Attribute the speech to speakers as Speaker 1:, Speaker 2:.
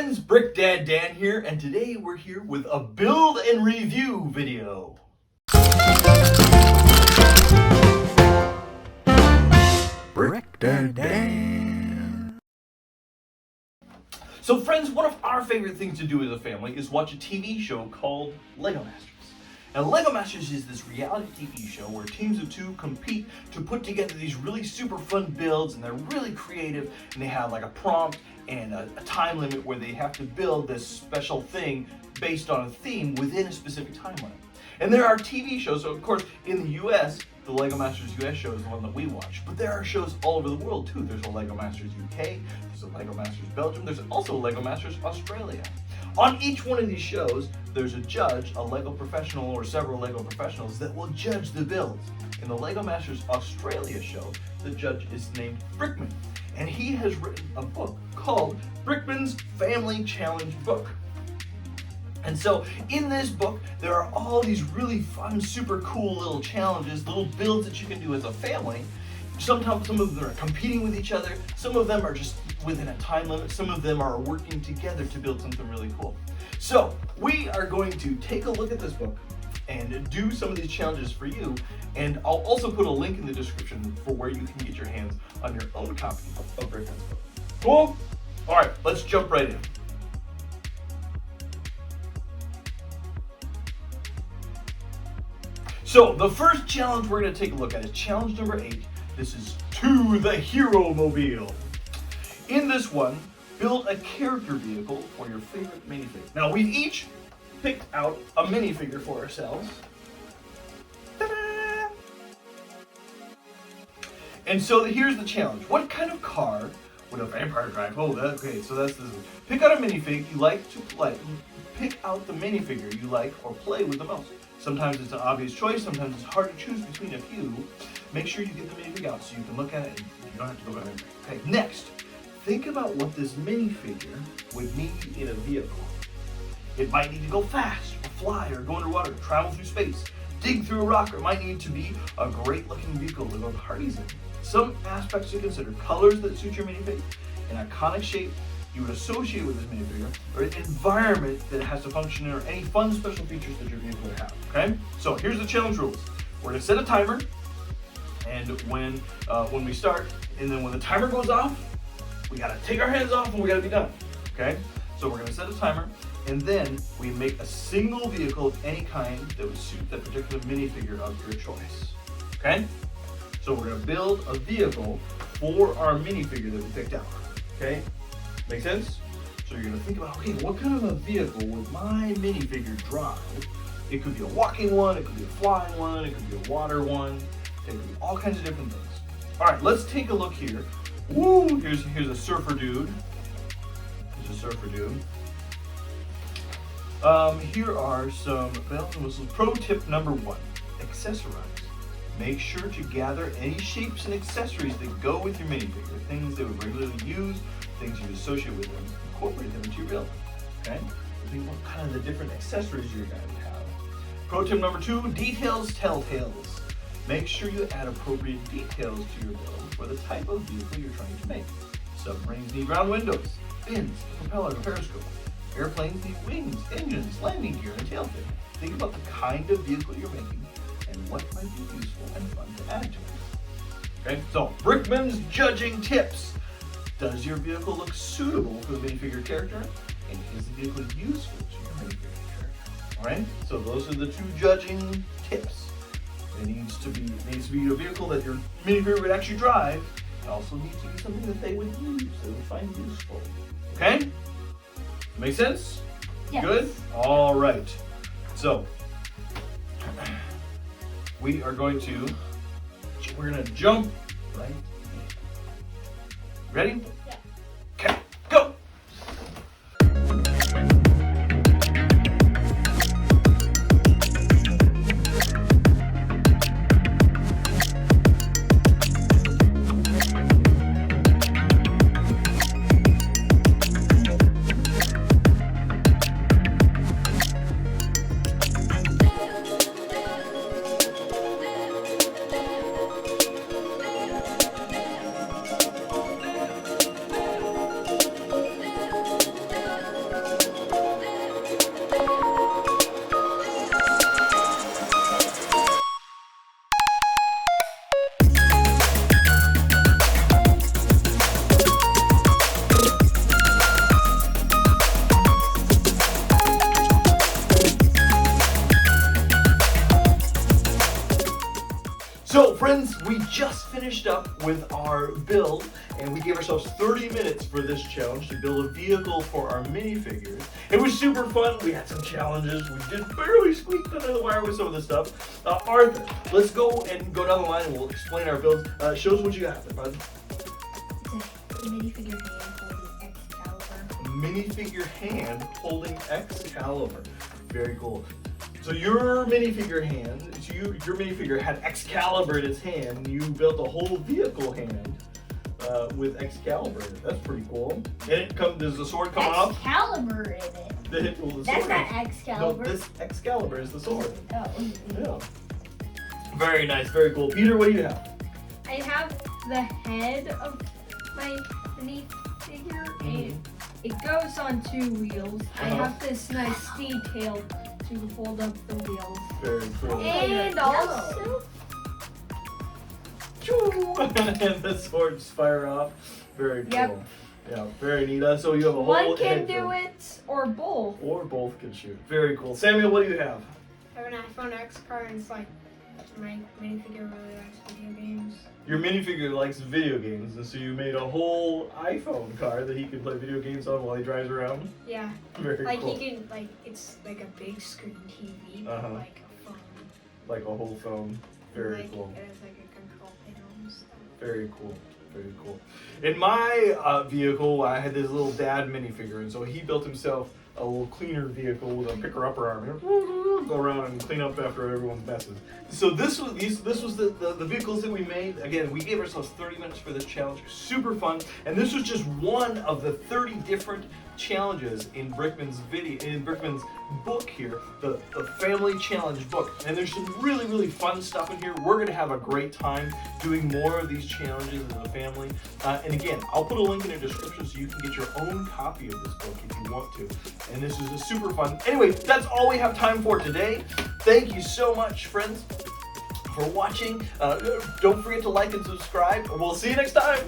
Speaker 1: friends, Brick Dad Dan here, and today we're here with a build and review video.
Speaker 2: Brick Dad Dan.
Speaker 1: So friends, one of our favorite things to do as a family is watch a TV show called Lego Masters. And Lego Masters is this reality TV show where teams of two compete to put together these really super fun builds, and they're really creative, and they have like a prompt and a time limit where they have to build this special thing based on a theme within a specific time limit. And there are TV shows, so of course in the US, the Lego Masters US show is the one that we watch, but there are shows all over the world too. There's a Lego Masters UK, there's a Lego Masters Belgium, there's also a Lego Masters Australia. On each one of these shows, there's a judge, a Lego professional or several Lego professionals that will judge the builds. In the Lego Masters Australia show, the judge is named Brickman, and he has written a book called Brickman's Family Challenge Book. And so in this book, there are all these really fun, super cool little challenges, little builds that you can do as a family. Sometimes some of them are competing with each other, some of them are just within a time limit, some of them are working together to build something really cool. So we are going to take a look at this book and do some of these challenges for you, and I'll also put a link in the description for where you can get your hands on your own copy of Brickman's book. Cool? Alright, let's jump right in. So the first challenge we're going to take a look at is challenge number 8. This is To the Hero Mobile. In this one, build a character vehicle for your favorite minifigure. Now we've each picked out a minifigure for ourselves. Ta-da! And so here's the challenge. What kind of car would a vampire drive? Oh, okay, so that's this. Pick out a minifig you like to play. Pick out the minifigure you like or play with the most. Sometimes it's an obvious choice, sometimes it's hard to choose between a few. Make sure you get the minifig out so you can look at it and you don't have to go back. Okay, next, think about what this minifigure would need in a vehicle. It might need to go fast, or fly, or go underwater, travel through space, dig through a rock, or it might need to be a great looking vehicle to go parties in. Some aspects to consider: colors that suit your minifig, an iconic shape you would associate with this minifigure, or an environment that it has to function in, or any fun special features that your vehicle would have. Okay? So here's the challenge rules. We're gonna set a timer, and when we start, and then when the timer goes off, we gotta take our hands off and we gotta be done. Okay? So we're gonna set a timer, and then we make a single vehicle of any kind that would suit that particular minifigure of your choice. Okay? So we're gonna build a vehicle for our minifigure that we picked out. Okay? Make sense? So you're gonna think about, okay, what kind of a vehicle would my minifigure drive? It could be a walking one, it could be a flying one, it could be a water one, it could be all kinds of different things. All right, let's take a look here. Woo! Here's a surfer dude. Here's a surfer dude. Here are some bells and whistles. Pro tip number 1: accessorize. Make sure to gather any shapes and accessories that go with your minifigure, things they would regularly use, things you associate with them, incorporate them into your build. Okay? Think about kind of the different accessories you're going to have. Pro tip number 2: details tell tales. Make sure you add appropriate details to your build for the type of vehicle you're trying to make. Submarines need round windows, fins, a propeller, and a periscope. Airplanes need wings, engines, landing gear, and a tail fin. Think about the kind of vehicle you're making and what might be useful and fun to add to it. Okay, so Brickman's judging tips. Does your vehicle look suitable for the minifigure character? And is the vehicle useful to your minifigure character? Alright, so those are the 2 judging tips. It needs to be a vehicle that your minifigure would actually drive. It also needs to be something that they would use, they would find useful. Okay? Make sense?
Speaker 3: Yes.
Speaker 1: Good? Alright. So we're going to jump right in. Ready?
Speaker 3: Yeah.
Speaker 1: Okay, go! we just finished up with our build, and we gave ourselves 30 minutes for this challenge to build a vehicle for our minifigures. It was super fun. We had some challenges. We just barely squeaked under the wire with some of this stuff. Arthur, let's go and go down the line and we'll explain our builds. Show us what you got there, bud.
Speaker 3: Minifigure hand holding Excalibur.
Speaker 1: Minifigure hand holding Excalibur. Very cool. So your minifigure hand, your minifigure had Excalibur in its hand, and you built a whole vehicle hand with Excalibur in it. That's pretty cool. And it does the sword come off?
Speaker 3: Excalibur in it. That's not Excalibur.
Speaker 1: No, this Excalibur is the sword.
Speaker 3: Oh.
Speaker 1: Yeah. Very nice, very cool. Peter, what do you have?
Speaker 4: I have the head of my minifigure, and it goes on 2 wheels. I have this nice detail to hold up the wheels.
Speaker 1: Very cool.
Speaker 4: And also,
Speaker 1: And the swords fire off. Very cool.
Speaker 4: Yep.
Speaker 1: Yeah, very neat. So you have a whole
Speaker 4: one can
Speaker 1: head
Speaker 4: do
Speaker 1: full.
Speaker 4: it, or both.
Speaker 1: Or both can shoot. Very cool. Samuel, what do you have?
Speaker 5: I have an iPhone X car, and it's like my minifigure really likes video games.
Speaker 1: Your minifigure likes video games, and so you made a whole iPhone car that he can play video games on while he drives around.
Speaker 5: Yeah.
Speaker 1: Very
Speaker 5: Like
Speaker 1: cool.
Speaker 5: he can, like, it's like a big screen TV, but
Speaker 1: Uh-huh.
Speaker 5: like a phone.
Speaker 1: Like a whole phone. Very
Speaker 5: like,
Speaker 1: cool.
Speaker 5: It has like a control panel and stuff.
Speaker 1: Very cool. Very cool. In my vehicle, I had this little dad minifigure, and so he built himself a little cleaner vehicle with a picker-upper arm. Go around and clean up after everyone's messes. So this was the vehicles that we made. Again, we gave ourselves 30 minutes for this challenge. Super fun. And this was just one of the 30 different challenges in Brickman's book here, the family challenge book. And there's some really, really fun stuff in here. We're gonna have a great time doing more of these challenges as a family. And again, I'll put a link in the description so you can get your own copy of this book if you want to. And this is a super fun. Anyway, that's all we have time for today. Thank you so much, friends, for watching. Don't forget to like and subscribe. We'll see you next time.